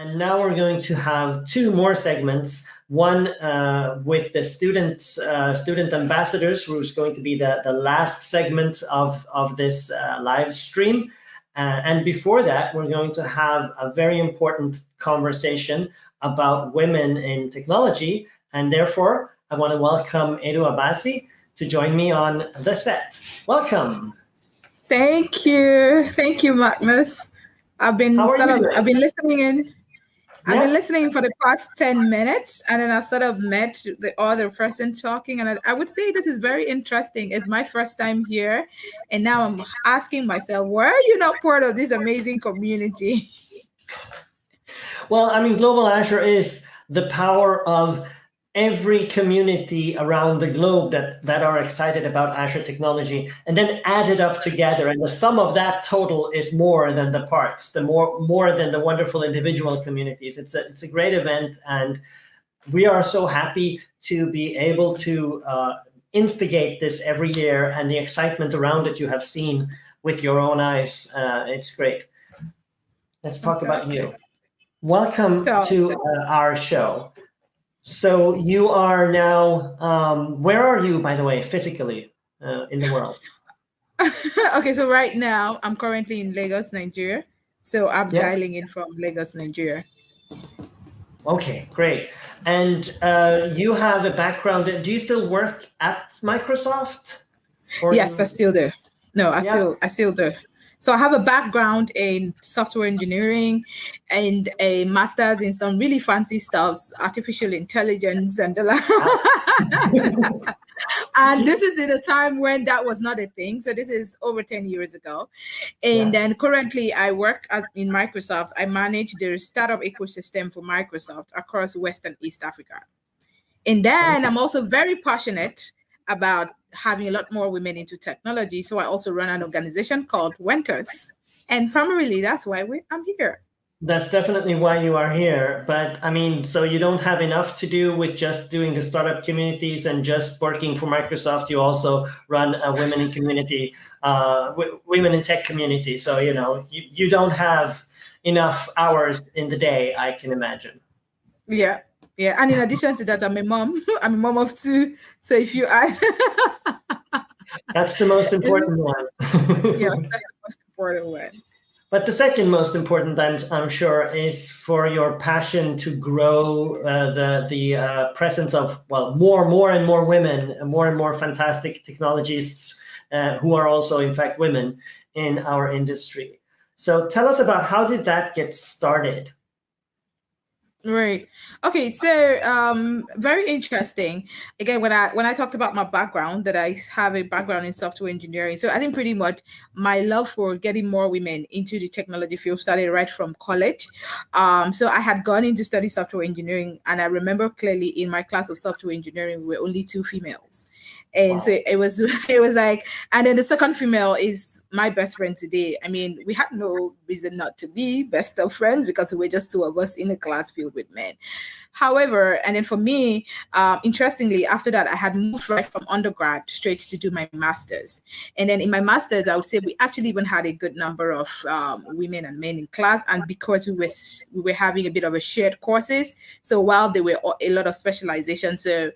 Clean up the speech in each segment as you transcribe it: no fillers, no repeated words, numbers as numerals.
And now we're going to have two more segments. One with the student ambassadors, who's going to be the last segment of this live stream. And before that, we're going to have a very important conversation about women in technology. And therefore, I want to welcome Edu Abasi to join me on the set. Welcome. Thank you, Magnus. I've been listening in. I've been listening for the past 10 minutes, and then I sort of met the other person talking, and I would say this is very interesting. It's my first time here, and now I'm asking myself, why are you not part of this amazing community? Well, I mean, Global Azure is the power of every community around the globe that are excited about Azure technology, and then added up together. And the sum of that total is more than the parts, more than the wonderful individual communities. It's a great event, and we are so happy to be able to instigate this every year, and the excitement around it you have seen with your own eyes. It's great. Let's talk about you. Welcome to our show. So you are now, where are you, by the way, physically in the world? Okay, so right now I'm currently in Lagos, Nigeria. So I'm dialing in from Lagos, Nigeria. Okay, great. And you have a background. Do you still work at Microsoft? Yes, I still do. No, I still do. So I have a background in software engineering and a master's in some really fancy stuffs, artificial intelligence and the like. And this is in a time when that was not a thing. So this is over 10 years ago. And then currently I work in Microsoft. I manage the startup ecosystem for Microsoft across West and East Africa. And then I'm also very passionate about having a lot more women into technology. So I also run an organization called Wentors. And primarily that's why I'm here. That's definitely why you are here. But I mean, so you don't have enough to do with just doing the startup communities and just working for Microsoft. You also run a women in community, women in tech community. So, you don't have enough hours in the day, I can imagine. Yeah. Yeah. And in addition to that, I'm a mom. I'm a mom of two. So if you add... That's the most important one. Yes, that's the most important one. But the second most important, I'm sure, is for your passion to grow the presence of, well, more and more women, more and more fantastic technologists who are also, in fact, women in our industry. So tell us about how did that get started? Right. Okay. So, very interesting. Again, when I talked about my background, that I have a background in software engineering. So I think pretty much my love for getting more women into the technology field started right from college. So I had gone in to study software engineering, and I remember clearly in my class of software engineering, we were only 2 females. And so it was like, and then the second female is my best friend today. I mean, we had no reason not to be best of friends because we were just 2 of us in a class filled with men. However, and then for me, interestingly, after that, I had moved right from undergrad straight to do my master's. And then in my master's, I would say we actually even had a good number of women and men in class. And because we were having a bit of a shared courses, so while there were a lot of specialization, so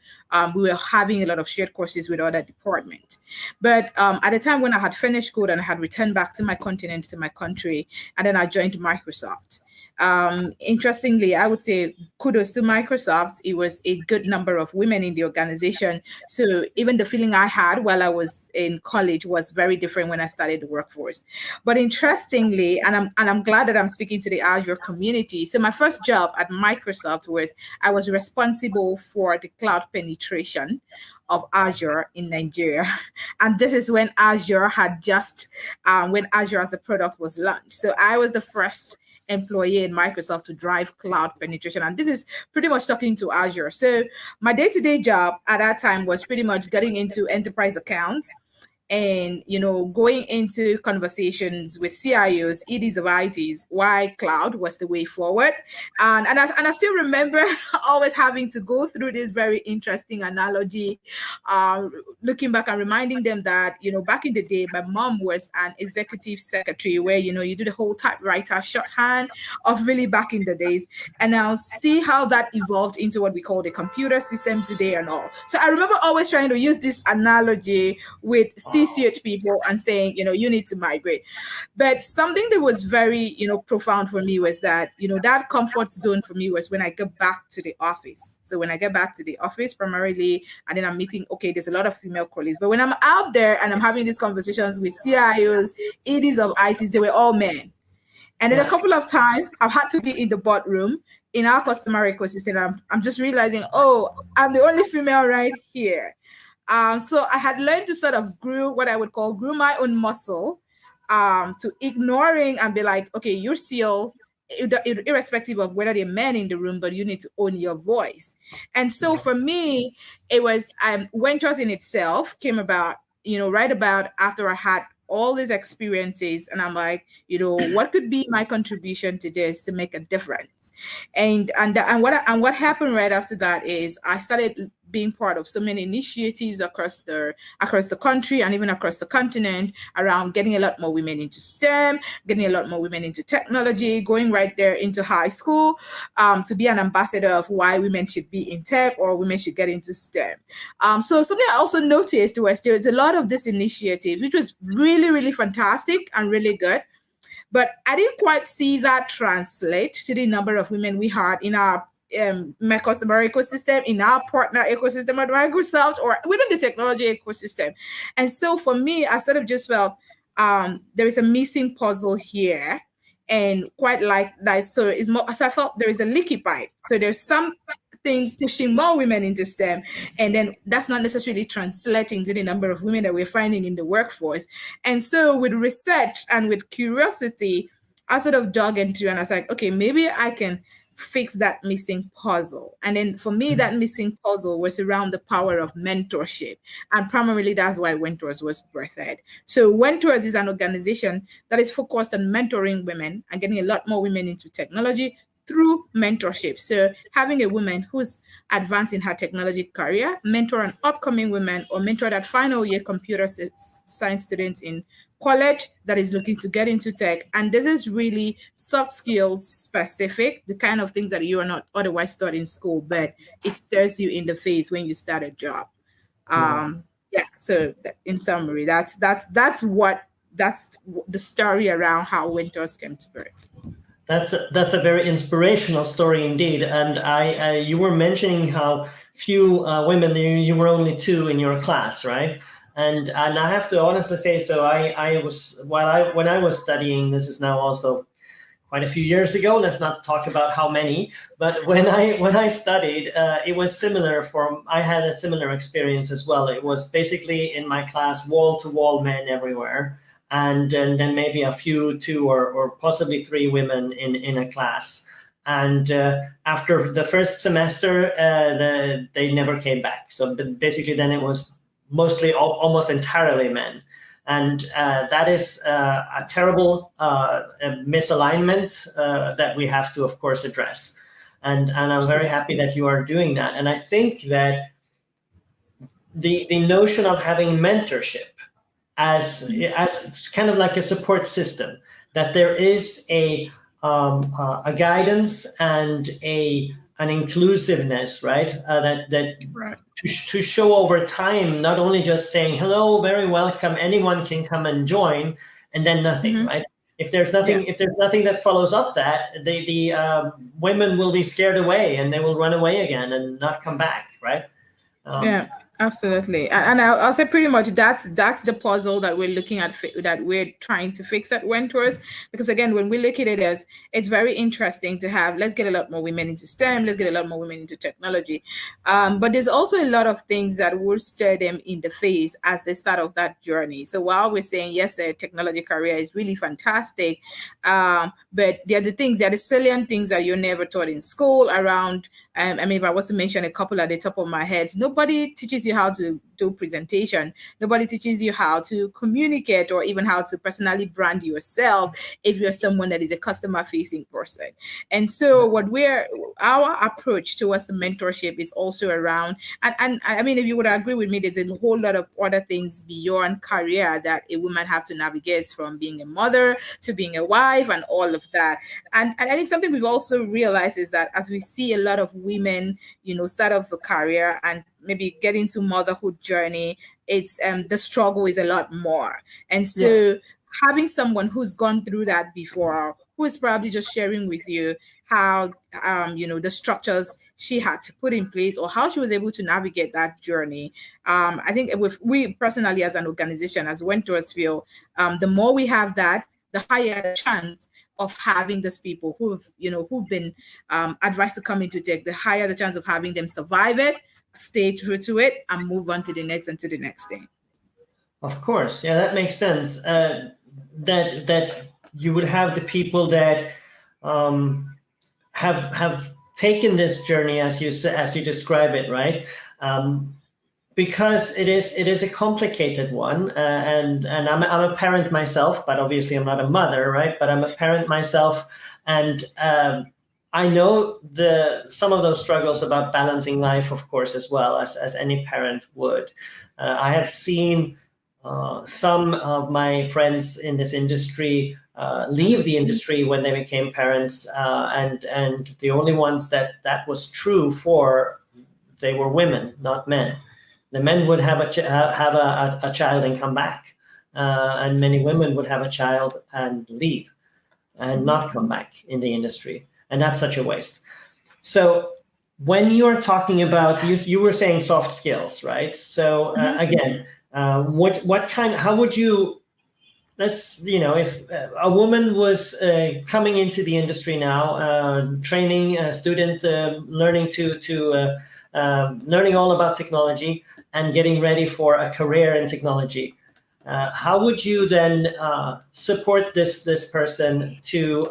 we were having a lot of shared courses with other departments. But at the time when I had finished school and I had returned back to my continent, to my country, and then I joined Microsoft. Interestingly, I would say kudos to Microsoft. It was a good number of women in the organization. So even the feeling I had while I was in college was very different when I started the workforce. But interestingly, and I'm glad that I'm speaking to the Azure community. So my first job at Microsoft was I was responsible for the cloud penetration of Azure in Nigeria. And this is when Azure had just, when Azure as a product was launched. So I was the first employee in Microsoft to drive cloud penetration. And this is pretty much talking to Azure. So my day-to-day job at that time was pretty much getting into enterprise accounts and going into conversations with CIOs, EDs of ITs, why cloud was the way forward. And I still remember always having to go through this very interesting analogy, looking back and reminding them that, back in the day, my mom was an executive secretary where, you do the whole typewriter shorthand of really back in the days. And now see how that evolved into what we call the computer system today and all. So I remember always trying to use this analogy with CCH people and saying, you need to migrate. But something that was very, profound for me was that, that comfort zone for me was when I get back to the office. So when I get back to the office primarily, and then I'm meeting, okay, there's a lot of female colleagues. But when I'm out there and I'm having these conversations with CIOs, EDs of ITs, they were all men. And then a couple of times I've had to be in the boardroom in our customer ecosystem. I'm just realizing, oh, I'm the only female right here. So I had learned to sort of grew my own muscle to ignoring and be like, okay, you're still, irrespective of whether there are men in the room, but you need to own your voice. And so for me, it was Wentors in itself came about, right about after I had all these experiences, and I'm like, what could be my contribution to this to make a difference? And what happened right after that is I started being part of so many initiatives across the country and even across the continent around getting a lot more women into STEM, getting a lot more women into technology, going right there into high school to be an ambassador of why women should be in tech or women should get into STEM. So something I also noticed was there's a lot of this initiative, which was really, really fantastic and really good. But I didn't quite see that translate to the number of women we had in our my customer ecosystem, in our partner ecosystem at Microsoft, or within the technology ecosystem. And so for me, I sort of just felt there is a missing puzzle here, and quite like that. So it's more. So I felt there is a leaky pipe. So there's something pushing more women into STEM, and then that's not necessarily translating to the number of women that we're finding in the workforce. And so with research and with curiosity, I sort of dug into, and I was like, okay, maybe I can fix that missing puzzle. And then for me, that missing puzzle was around the power of mentorship. And primarily that's why Wentors was birthed. So Wentors is an organization that is focused on mentoring women and getting a lot more women into technology through mentorship. So having a woman who's advancing her technology career, mentor an upcoming woman, or mentor that final year computer science student in college that is looking to get into tech. And this is really soft skills specific, the kind of things that you are not otherwise taught in school, but it stares you in the face when you start a job. Yeah. So in summary, that's the story around how Wentors came to birth. That's a very inspirational story indeed. And you were mentioning how few women, you were only 2 in your class, right? And I have to honestly say, so when I was studying, this is now also quite a few years ago. Let's not talk about how many, but when I studied, it was similar. I had a similar experience as well. It was basically in my class, wall to wall men everywhere. And then maybe a few 2 or possibly 3 women in a class. And after the first semester, they never came back. So basically then it was mostly almost entirely men. And that is a terrible misalignment that we have to, of course, address. And I'm very happy that you are doing that. And I think that the notion of having mentorship as kind of like a support system, that there is a guidance and an inclusiveness, right? Right. To show over time, not only just saying hello, very welcome, anyone can come and join, and then nothing, right? If there's nothing, if there's nothing that follows up that, the women will be scared away and they will run away again and not come back, right? Yeah, absolutely. And I'll say pretty much that's the puzzle that we're looking at, that we're trying to fix at Wentors. Because again, when we look at it as, it's very interesting to have, let's get a lot more women into STEM, let's get a lot more women into technology. But there's also a lot of things that will stare them in the face as they start off that journey. So while we're saying, yes, their technology career is really fantastic, but there are the salient things that you're never taught in school around. I mean, if I was to mention a couple at the top of my head, nobody teaches you how to PowerPoint presentation. Nobody teaches you how to communicate or even how to personally brand yourself if you're someone that is a customer facing person. And so our approach towards the mentorship is also around, and I mean, if you would agree with me, there's a whole lot of other things beyond career that a woman have to navigate, from being a mother to being a wife and all of that. And I think something we've also realized is that as we see a lot of women, start off the career and maybe get into motherhood journey, it's the struggle is a lot more. And Yeah, so having someone who's gone through that before, who is probably just sharing with you how the structures she had to put in place or how she was able to navigate that journey. I think with we personally as an organization, as Wentors feel, the more we have that, the higher the chance of having these people who've been advised to come into tech, the higher the chance of having them survive it, stay true to it, and move on to the next and to the next thing. of course. Yeah, that makes sense. That you would have the people that um, have taken this journey as you describe it, right? Um, because it is a complicated one, and I'm a parent myself, but obviously I'm not a mother, right? But I'm a parent myself, and I know some of those struggles about balancing life, of course, as well as any parent would. I have seen some of my friends in this industry leave the industry when they became parents, and the only ones that was true for, they were women, not men. The men would have a child and come back, and many women would have a child and leave and not come back in the industry, and that's such a waste. So when you're talking about, you were saying soft skills, right? So again, what kind? How would you? Let's, if a woman was coming into the industry now, training a student, learning all about technology and getting ready for a career in technology. How would you then support this person to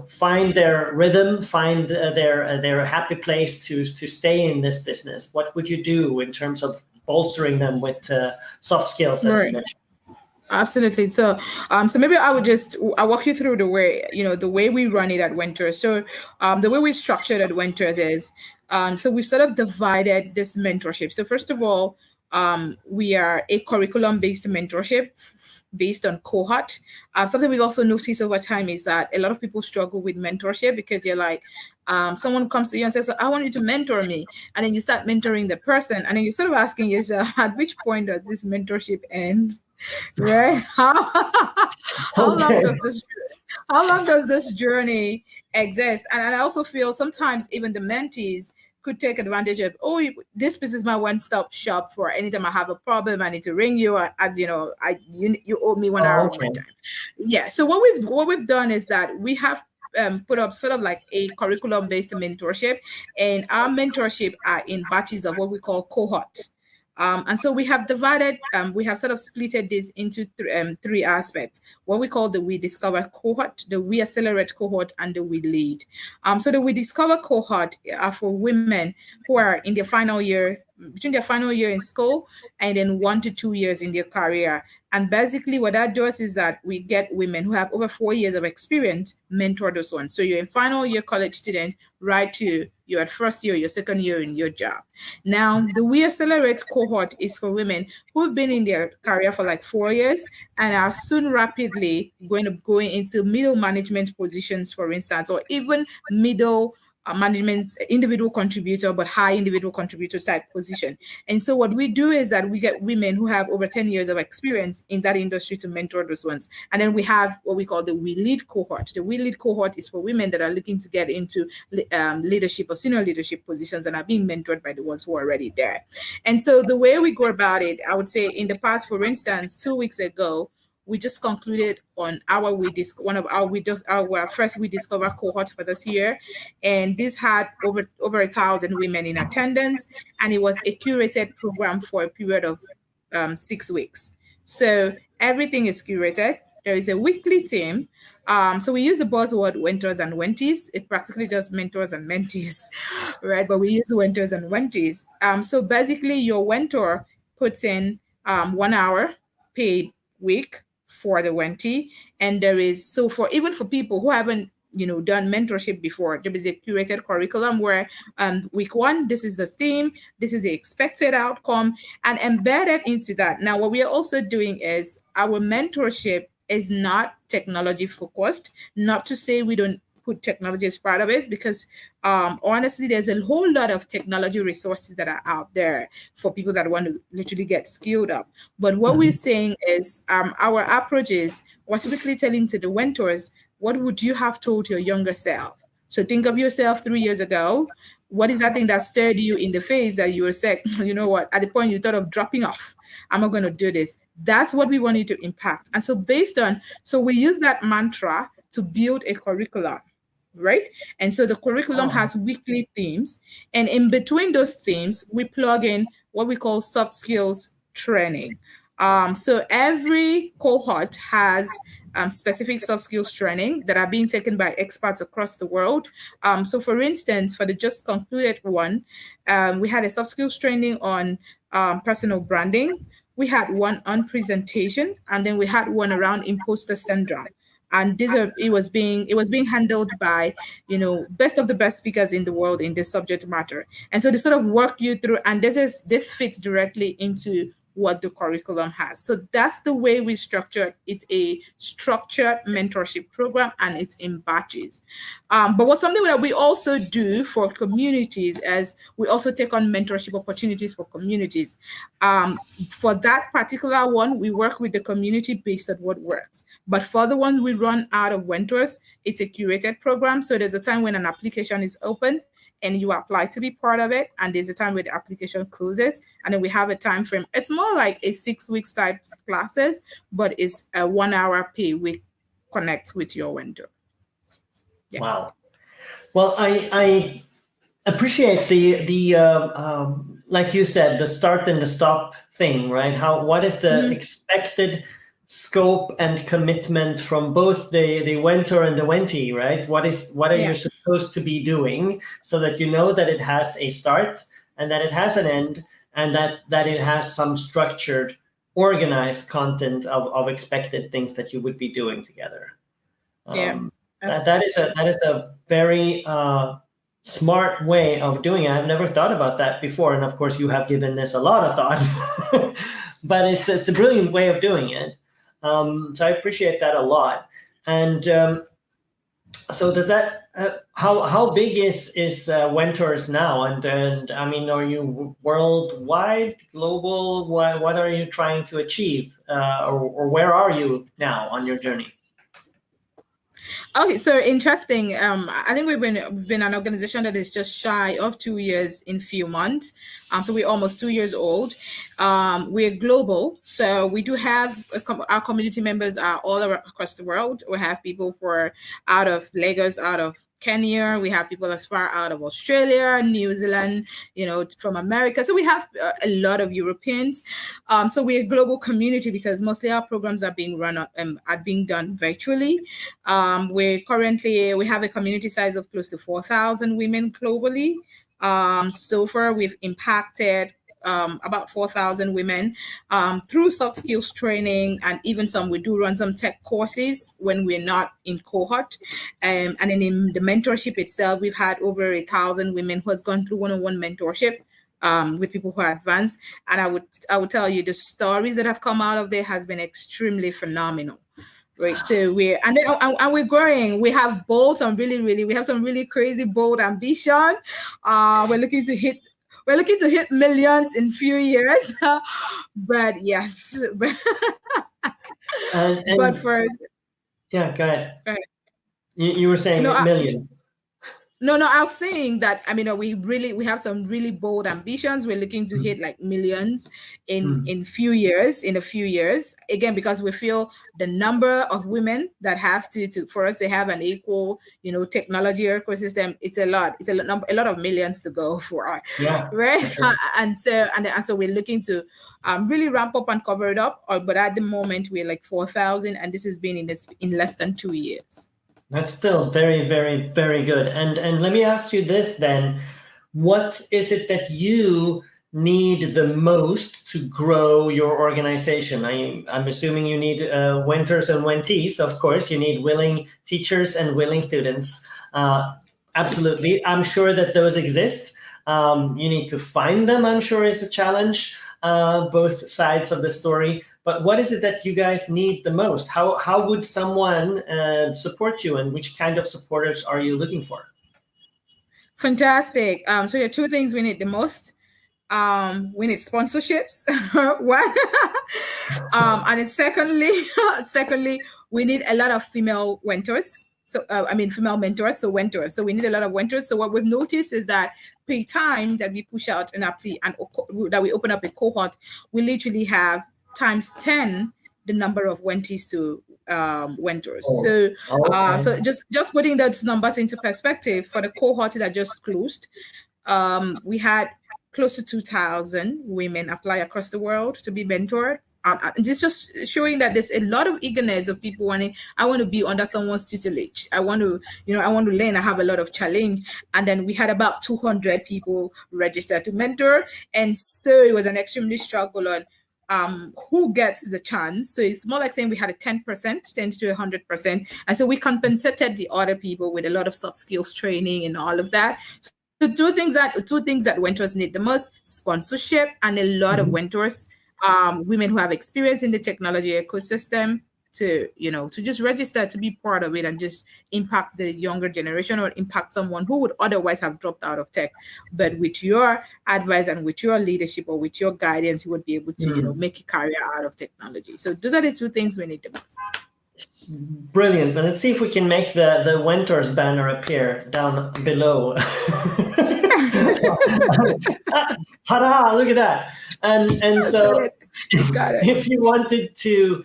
find their rhythm, find their happy place to stay in this business? What would you do in terms of bolstering them with soft skills, as you Right. mentioned? Absolutely. So maybe I'll walk you through the way we run it at Wentors. So, the way we structured at Wentors is, so we've sort of divided this mentorship. So first of all, we are a curriculum-based mentorship based on cohort. Something we've also noticed over time is that a lot of people struggle with mentorship because you're like, someone comes to you and says, "I want you to mentor me," and then you start mentoring the person, and then you're sort of asking yourself, at which point does this mentorship end? Right? How long Okay. does this journey exist? And I also feel sometimes even the mentees could take advantage of, oh, this is my one-stop shop for anytime I have a problem, I need to ring you. You owe me 1 hour Oh, of my okay. time. Yeah. So what we've done is that we have put up sort of like a curriculum-based mentorship, and our mentorship are in batches of what we call cohorts. And so we have sort of splitted this into three aspects: what we call the We Discover cohort, the We Accelerate cohort, and the We Lead. So the We Discover cohort are for women who are in their final year, between their final year in school and then 1 to 2 years in their career. And basically, what that does is that we get women who have over 4 years of experience mentor those ones. So you're a final year college student, right to you're at first year, your second year in your job. Now, the We Accelerate cohort is for women who've been in their career for like 4 years and are soon rapidly going into middle management positions, for instance, or even middle management individual contributor, but high individual contributor type position. And so what we do is that we get women who have over 10 years of experience in that industry to mentor those ones. And then we have what we call the We Lead cohort. The We Lead cohort is for women that are looking to get into leadership or senior leadership positions and are being mentored by the ones who are already there. And so the way we go about it, I would say in the past, for instance, 2 weeks ago, we just concluded on our first We Discover cohort for this year, and this had over 1,000 women in attendance, and it was a curated program for a period of 6 weeks. So everything is curated. There is a weekly team. So we use the buzzword Wentors and Wenties. It practically just mentors and mentees, right? But we use Wentors and Wenties. So basically, your Wentor puts in 1 hour paid week for the Wenti. And there is, so for even for people who haven't done mentorship before, there is a curated curriculum where week one, this is the theme, this is the expected outcome, and embedded into that. Now, what we are also doing is our mentorship is not technology focused. Not to say we don't put technology as part of it, because honestly, there's a whole lot of technology resources that are out there for people that want to literally get skilled up. But what we're saying is our approach is, we're typically telling to the Wentors, what would you have told your younger self? So think of yourself 3 years ago. What is that thing that stared you in the face that you were saying, you know what, at the point you thought of dropping off, I'm not going to do this. That's what we want you to impact. And so so we use that mantra to build a curriculum, right? And so the curriculum has weekly themes. And in between those themes, we plug in what we call soft skills training. So every cohort has specific soft skills training that are being taken by experts across the world. So for instance, for the just concluded one, we had a soft skills training on personal branding. We had one on presentation, and then we had one around imposter syndrome. And it was being handled by best of the best speakers in the world in this subject matter. And so they sort of work you through, and this fits directly into what the curriculum has. So that's the way we structure it. It's a structured mentorship program, and it's in batches. But what's something that we also do for communities is we also take on mentorship opportunities for communities. For that particular one, we work with the community based on what works. But for the one we run out of Wentors, it's a curated program. So there's a time when an application is open and you apply to be part of it, and there's a time where the application closes, and then we have a time frame. It's more like a 6 weeks type classes, but it's a 1 hour pay week. Connect with your Wentor. Yeah. Wow. Well, I appreciate the like you said, the start and the stop thing, right? What is the expected scope and commitment from both the Wentor and the Wenti, right? What are you supposed to be doing, so that you know that it has a start and that it has an end, and that it has some structured, organized content of expected things that you would be doing together. That is a very smart way of doing it. I've never thought about that before, and of course you have given this a lot of thought. But it's a brilliant way of doing it. So I appreciate that a lot. And so does that, how big is Wentors now? And I mean, are you worldwide, global? What are you trying to achieve? Or where are you now on your journey? Okay, so interesting. I think we've been an organization that is just shy of 2 years in few months. So we're almost 2 years old. We're global, so we do have our community members are all across the world. We have people out of Lagos, out of Kenya. We have people as far out of Australia, New Zealand, from America. So we have a lot of Europeans. So we're a global community because mostly our programs are being done virtually. We have a community size of close to 4,000 women globally. So far, we've impacted about 4,000 women through soft skills training, and even we do run some tech courses when we're not in cohort. And then in the mentorship itself, we've had over 1,000 women who has gone through one-on-one mentorship with people who are advanced. And I would tell you, the stories that have come out of there has been extremely phenomenal. Right, so we're growing. We have some really crazy bold ambition. We're looking to hit millions in few years. But yes, but first, yeah, go ahead. You were saying millions. No, I was saying that, we have some really bold ambitions. We're looking to hit like millions in a few years. Again, because we feel the number of women that have for us to have an equal, technology ecosystem, it's a lot. It's a lot of millions to go for. Right. Sure. And so we're looking to really ramp up and cover it up. But at the moment, we're like 4,000, and this has been in less than 2 years. That's still very, very, very good. And let me ask you this then. What is it that you need the most to grow your organization? I'm assuming you need Wentors and Wentees, of course. You need willing teachers and willing students. Absolutely. I'm sure that those exist. You need to find them, I'm sure, is a challenge, both sides of the story. But what is it that you guys need the most? How would someone support you, and which kind of supporters are you looking for? Fantastic. So there are two things we need the most. We need sponsorships. One, and then secondly, we need a lot of female mentors. So female mentors. So Wentors. So we need a lot of Wentors. So what we've noticed is that per time that we push out an appli and that we open up a cohort, we literally have times 10 the number of Wenties to Wentors. So Okay. so just putting those numbers into perspective, for the cohort that just closed, we had close to 2,000 women apply across the world to be mentored. It's just showing that there's a lot of eagerness of people wanting. I want to be under someone's tutelage. I want to learn. I have a lot of challenge. And then we had about 200 people registered to mentor, and so it was an extremely struggle on who gets the chance. So it's more like saying we had a 10%, 10 to 100%. And so we compensated the other people with a lot of soft skills training and all of that. So two things that Wentors need the most: sponsorship and a lot of Wentors, women who have experience in the technology ecosystem, to just register to be part of it and just impact the younger generation, or impact someone who would otherwise have dropped out of tech. But with your advice and with your leadership or with your guidance, you would be able to make a career out of technology. So those are the two things we need the most. Brilliant. And let's see if we can make the Wentors banner appear down below. Ta-da! Look at that. And so Got it. if you wanted to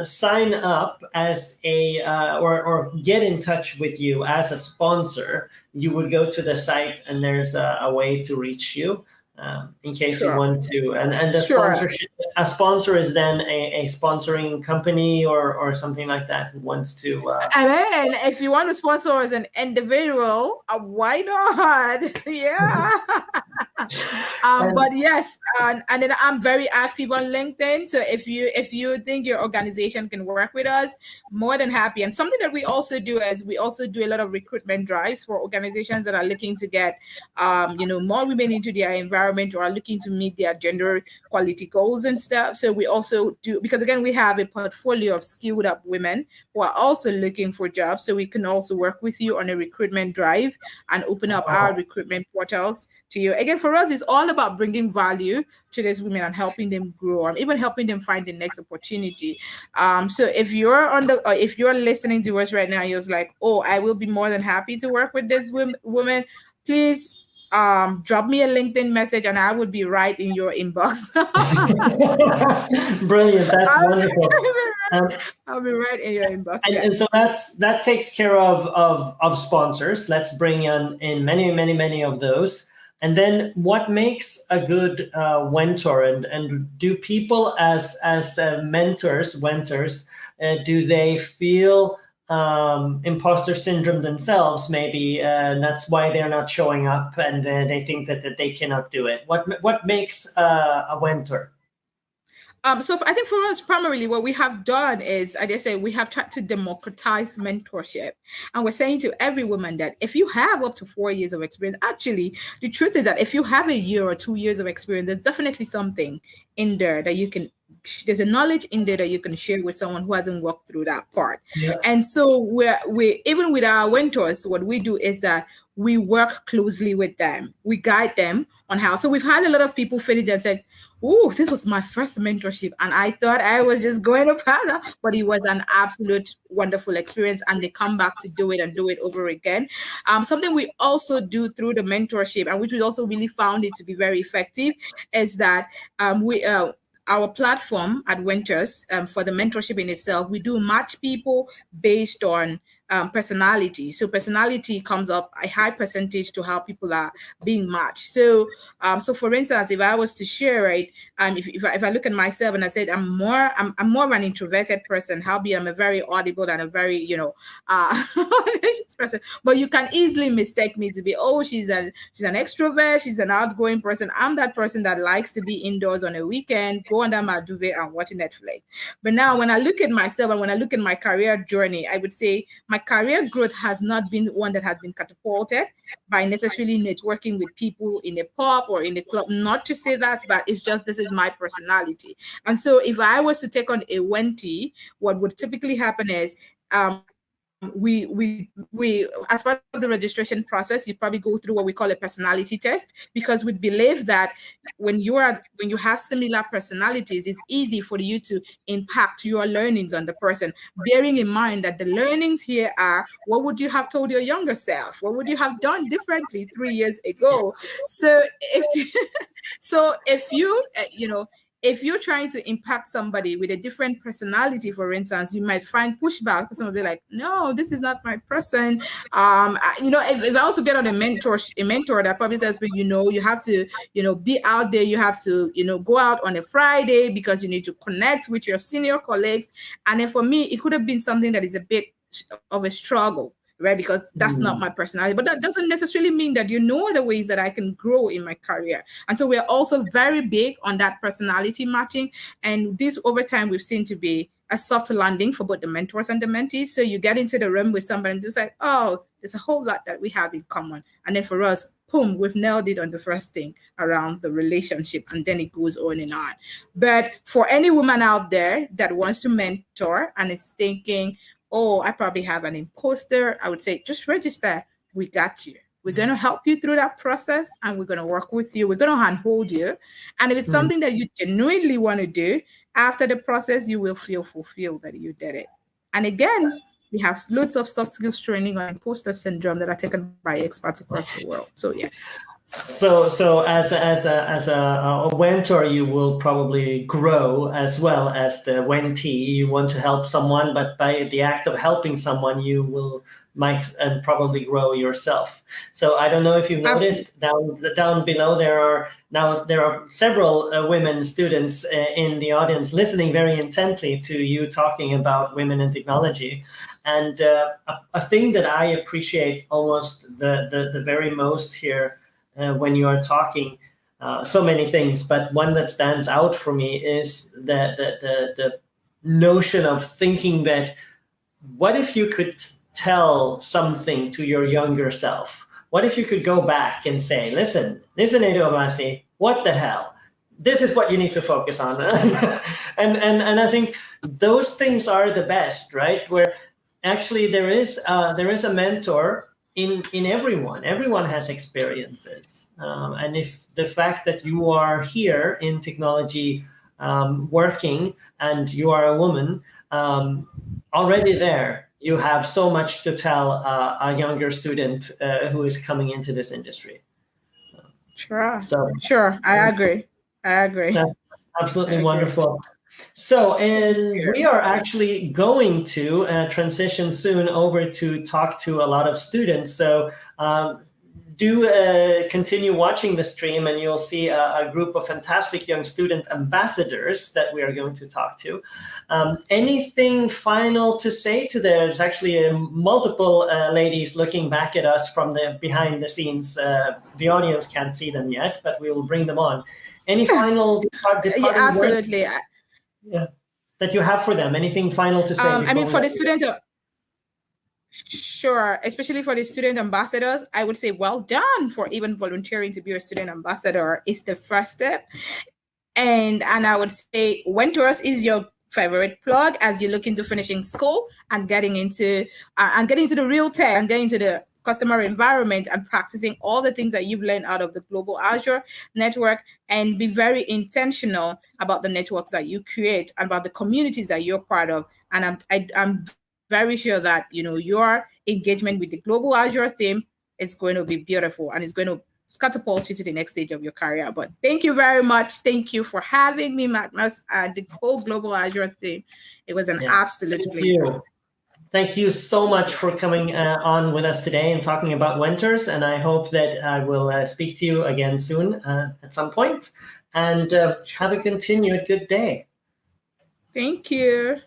sign up as a or get in touch with you as a sponsor, you would go to the site, and there's a way to reach you. In case you want to, and the sponsorship, a sponsor is then a sponsoring company or something like that who wants to. And then if you want to sponsor as an individual, why not? Yeah. But yes, and then I'm very active on LinkedIn. So if you think your organization can work with us, more than happy. And something that we also do is we also do a lot of recruitment drives for organizations that are looking to get more women into their environment, or are looking to meet their gender quality goals and stuff. So we also do, because again, we have a portfolio of skilled up women who are also looking for jobs. So we can also work with you on a recruitment drive and open up our recruitment portals to you. Again, for us, it's all about bringing value to these women and helping them grow, and even helping them find the next opportunity. So if you're listening to us right now, you're like, oh, I will be more than happy to work with this woman, please drop me a LinkedIn message and I would be right in your inbox. Brilliant. That's wonderful. I'll be right in your inbox. And so that takes care of sponsors. Let's bring in many of those. And then what makes a good Wentor? And do people as mentors, Wentors, do they feel imposter syndrome themselves, maybe, and that's why they're not showing up, and they think that they cannot do it? What makes a Wentor? So I think for us, primarily what we have done is, as I say, we have tried to democratize mentorship. And we're saying to every woman that if you have up to 4 years of experience, actually, the truth is that if you have a year or 2 years of experience, there's definitely something in there that you can, there's a knowledge in there that you can share with someone who hasn't walked through that part. Yeah. And so we even with our Wentors, what we do is that we work closely with them. We guide them on how. So we've had a lot of people finish and said, oh, this was my first mentorship, and I thought I was just going to pass, but it was an absolute wonderful experience, and they come back to do it and do it over again. Something we also do through the mentorship, and which we also really found it to be very effective, is that our platform at Wentors, for the mentorship in itself, we do match people based on personality. So personality comes up a high percentage to how people are being matched. So so for instance, if I was to share, right, if I look at myself and I said I'm more of an introverted person, howbeit I'm a very audible and a very, person, but you can easily mistake me to be, oh, she's an extrovert, she's an outgoing person. I'm that person that likes to be indoors on a weekend, go under my duvet and watch Netflix. But now when I look at myself and when I look at my career journey, I would say my career growth has not been one that has been catapulted by necessarily networking with people in a pub or in a club. Not to say that, but it's just this is my personality. And so if I was to take on a Wenti, what would typically happen is we as part of the registration process, you probably go through what we call a personality test, because we believe that when you have similar personalities, it's easy for you to impact your learnings on the person, bearing in mind that the learnings here are, what would you have told your younger self, what would you have done differently 3 years ago? So if you if you're trying to impact somebody with a different personality, for instance, you might find pushback. Person will be like, no, this is not my person. If I also get on a mentor that probably says, but you have to, be out there, you have to, go out on a Friday because you need to connect with your senior colleagues. And then for me, it could have been something that is a bit of a struggle, right? Because that's not my personality. But that doesn't necessarily mean that the ways that I can grow in my career. And so we're also very big on that personality matching. And this over time we've seen to be a soft landing for both the mentors and the mentees. So you get into the room with somebody and just like, oh, there's a whole lot that we have in common. And then for us, boom, we've nailed it on the first thing around the relationship, and then it goes on and on. But for any woman out there that wants to mentor and is thinking, oh, I probably have an imposter, I would say just register. We got you. We're going to help you through that process, and we're going to work with you. We're going to handhold you. And if it's something that you genuinely want to do, after the process, you will feel fulfilled that you did it. And again, we have loads of soft skills training on imposter syndrome that are taken by experts across the world. So yes. So as a mentor, you will probably grow as well as the Wenti. You want to help someone, but by the act of helping someone, you might and probably grow yourself. So I don't know if you've noticed down below there are several women students in the audience listening very intently to you talking about women in technology. And a thing that I appreciate almost the very most here. When you are talking so many things, but one that stands out for me is the notion of thinking that what if you could tell something to your younger self? What if you could go back and say, listen, Edo Amasi, what the hell? This is what you need to focus on. and I think those things are the best, right? Where actually there is a mentor in everyone has experiences, and if the fact that you are here in technology working and you are a woman, already there you have so much to tell a younger student who is coming into this industry. Sure, I agree. That's absolutely wonderful. So, and we are actually going to transition soon over to talk to a lot of students. So do continue watching the stream, and you'll see a group of fantastic young student ambassadors that we are going to talk to. Anything final to say to there's actually multiple ladies looking back at us from the behind the scenes. The audience can't see them yet, but we will bring them on. Any final absolutely. Yeah, that you have for them? Anything final to say? For the student, sure, especially for the student ambassadors, I would say well done for even volunteering to be a student ambassador. It's the first step, and I would say Wentors is your favorite plug as you look into finishing school and getting into the real tech and getting into the customer environment and practicing all the things that you've learned out of the global Azure network, and be very intentional about the networks that you create and about the communities that you're part of. And I'm very sure that your engagement with the global Azure team is going to be beautiful, and it's going to catapult you to the next stage of your career. But thank you very much. Thank you for having me, Magnus, and the whole global Azure team. It was an absolute pleasure. Thank you so much for coming on with us today and talking about Wentors. And I hope that I will speak to you again soon at some point. And have a continued good day. Thank you.